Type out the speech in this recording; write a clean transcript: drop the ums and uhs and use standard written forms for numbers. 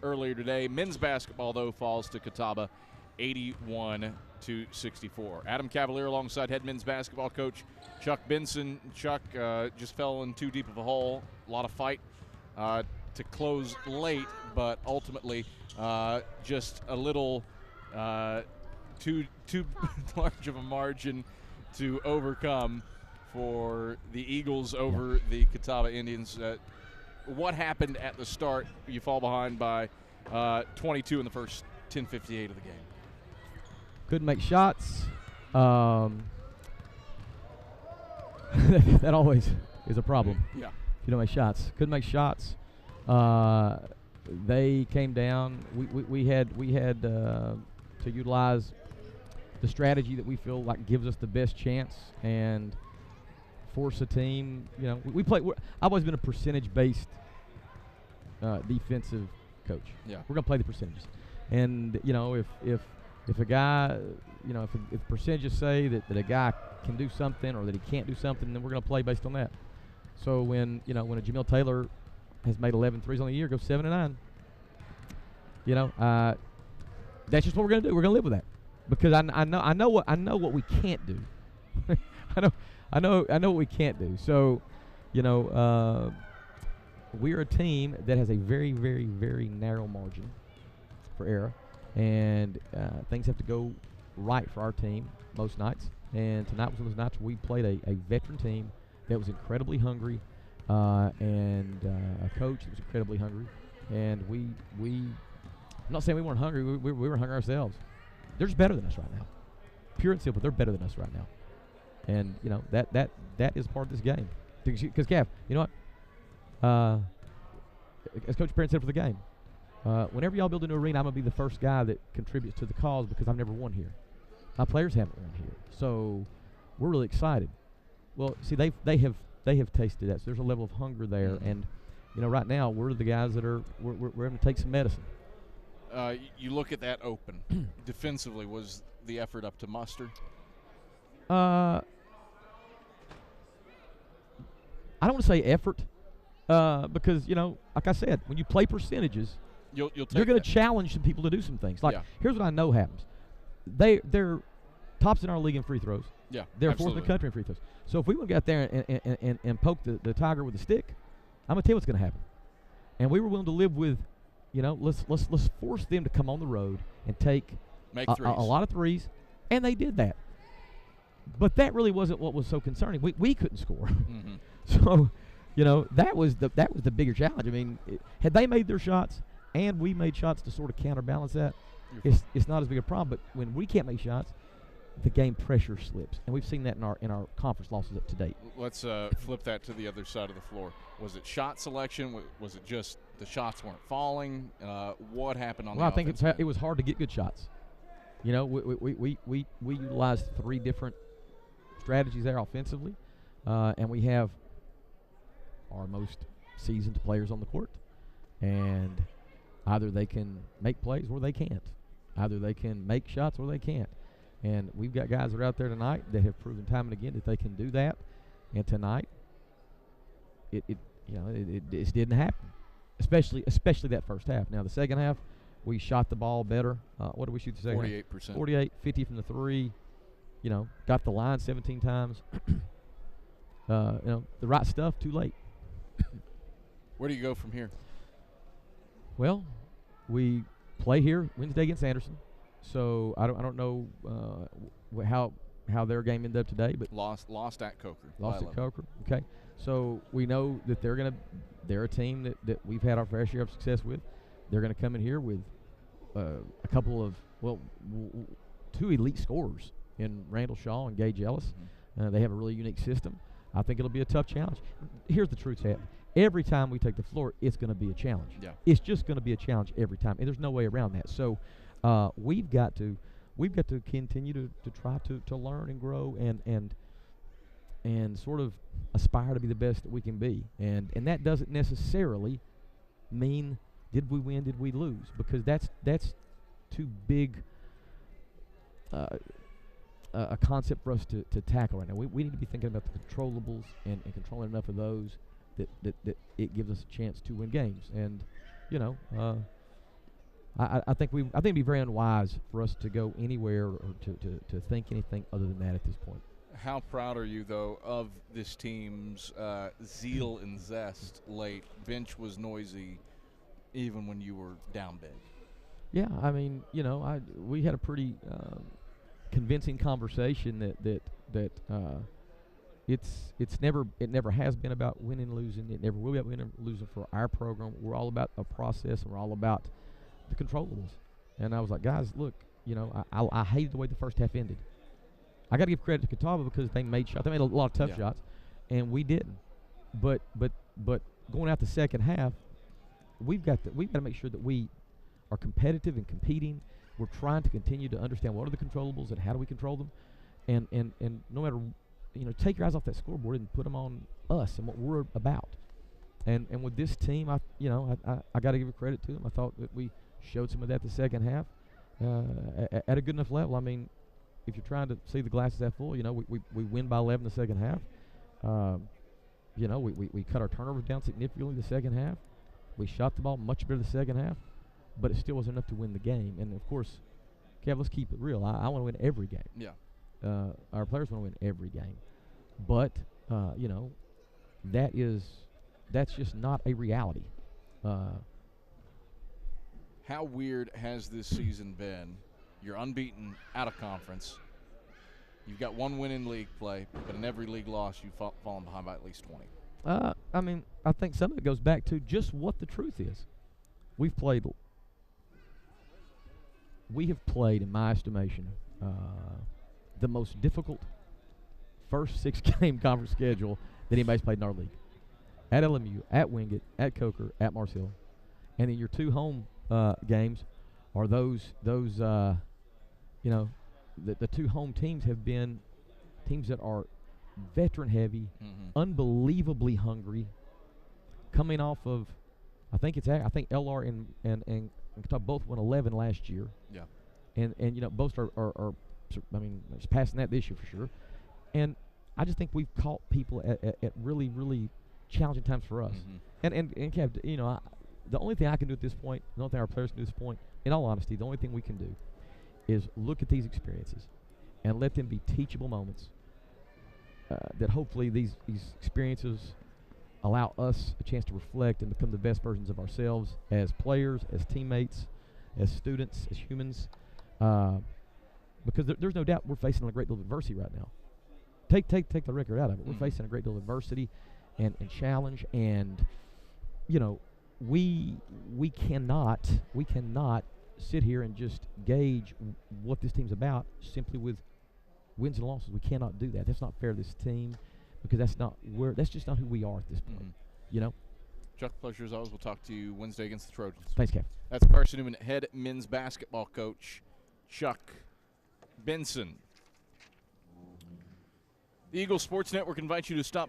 earlier today. Men's basketball, though, falls to Catawba 81-64. Adam Cavalier alongside head men's basketball coach Chuck Benson. Chuck just fell in too deep of a hole. A lot of fight to close late, but ultimately just a little too large of a margin to overcome for the Eagles over the Catawba Indians. What happened at the start? You fall behind by 22 in the first 10:58 of the game. Couldn't make shots. That always is a problem. Yeah. If you don't make shots. Couldn't make shots. They came down. We had to utilize the strategy that we feel like gives us the best chance and force a team. You know, we play. I've always been a percentage-based defensive coach. Yeah. We're gonna play the percentages, and you know, if a guy, you know, if percentages say that a guy can do something or that he can't do something, then we're gonna play based on that. So when a Jamil Taylor has made 11 threes on the year, goes 7 and 9. You know, that's just what we're gonna do. We're gonna live with that because I know what we can't do. I know what we can't do. So, you know, we're a team that has a very, very, very narrow margin for error, and things have to go right for our team most nights. And tonight was one of those nights where we played a veteran team that was incredibly hungry, and a coach that was incredibly hungry. And I'm not saying we weren't hungry. We were hungry ourselves. They're just better than us right now. Pure and simple, they're better than us right now. And, you know, that is part of this game. Because, Gav, you know what? As Coach Perrin said for the game, whenever y'all build a new arena, I'm going to be the first guy that contributes to the cause because I've never won here. My players haven't won here. So we're really excited. Well, see, they have tasted that. So there's a level of hunger there. Mm-hmm. And, you know, right now we're the guys that we're having to take some medicine. You look at that open. Defensively, was the effort up to muster? I don't want to say effort because, you know, like I said, when you play percentages, you're going to challenge some people to do some things. Like, yeah. Here's what I know happens. They're tops in our league in free throws. Yeah, they're absolutely. fourth in the country in free throws. So if we want to get out there and poke the tiger with a stick, I'm going to tell you what's going to happen. And we were willing to live with, you know, let's force them to come on the road and make a lot of threes, and they did that. But that really wasn't what was so concerning. We couldn't score. Mm-hmm. So, you know, that was the bigger challenge. I mean, had they made their shots and we made shots to sort of counterbalance that, it's not as big a problem. But when we can't make shots, the game pressure slips, and we've seen that in our conference losses up to date. Let's flip that to the other side of the floor. Was it shot selection? Was it just the shots weren't falling? What happened on the offense? I think it was hard to get good shots. You know, we utilized 3 different strategies there offensively, and we have our most seasoned players on the court, and either they can make plays or they can't. Either they can make shots or they can't. And we've got guys that are out there tonight that have proven time and again that they can do that. And tonight, it just didn't happen, especially that first half. Now the second half, we shot the ball better. What did we shoot the second 48%. half? 48, 50 from the 3. You know, got the line 17 times. You know, the right stuff too late. Where do you go from here? Well, we play here Wednesday against Anderson. So I don't know how their game ended up today, but lost at Coker. Lost at Coker. Okay. So we know that they're a team that we've had our fair share of success with. They're going to come in here with a couple of 2 elite scorers in Randall Shaw and Gage Ellis. Mm-hmm. They have a really unique system. I think it'll be a tough challenge. Here's the truth, Chad. Every time we take the floor, it's going to be a challenge. Yeah. It's just going to be a challenge every time, and there's no way around that. So we've got to continue to try to learn and grow and sort of aspire to be the best that we can be. And that doesn't necessarily mean did we win, did we lose, because that's too big a concept for us to tackle right now. We need to be thinking about the controllables and controlling enough of those that it gives us a chance to win games. And, you know, I think it'd be very unwise for us to go anywhere or to think anything other than that at this point. How proud are you, though, of this team's zeal and zest late? Bench was noisy even when you were down big. Yeah, I mean, we had a pretty convincing conversation that it never has been about winning and losing. It never will be about winning and losing for our program. We're all about a process, and we're all about the controllables. And I was like, guys, look, I hated the way the first half ended. I got to give credit to Catawba because they made shots. They made a lot of tough shots, and we didn't. But going out the second half, we've got to make sure that we are competitive and competing. We're trying to continue to understand what are the controllables and how do we control them, and no matter, take your eyes off that scoreboard and put them on us and what we're about. And with this team, I got to give credit to them. I thought that we showed some of that the second half at a good enough level. I mean, if you're trying to see the glasses half full, we win by 11 the second half. We cut our turnovers down significantly the second half. We shot the ball much better the second half, but it still wasn't enough to win the game. And of course, Kev, let's keep it real. I want to win every game. Yeah. Our players want to win every game, but that's just not a reality. How weird has this season been? You're unbeaten out of conference. You've got one win in league play, but in every league loss, you've fallen behind by at least 20. I mean, I think some of it goes back to just what the truth is. We have played, in my estimation, the most difficult first 6-game conference schedule that anybody's played in our league. At LMU, at Wingate, at Coker, at Mars Hill. And then your two home games are those the two home teams have been teams that are veteran heavy, unbelievably hungry, coming off of, I think LR and Catawba both won 11 last year. Yeah. And both are it's passing that this year for sure. And I just think we've caught people at really, really challenging times for us. And Kev, the only thing I can do at this point, the only thing our players can do at this point, in all honesty, the only thing we can do is look at these experiences and let them be teachable moments that hopefully these experiences allow us a chance to reflect and become the best versions of ourselves as players, as teammates, as students, as humans. Because there's no doubt we're facing a great deal of adversity right now. Take the record out of it. We're facing a great deal of adversity and challenge, and we cannot sit here and just gauge what this team's about simply with wins and losses. We cannot do that. That's not fair to this team, because that's just not who we are at this point. Chuck, pleasure as always. We'll talk to you Wednesday against the Trojans. Thanks, Kev. That's Carson-Newman head men's basketball coach Chuck Benson. The Eagle Sports Network invites you to stop by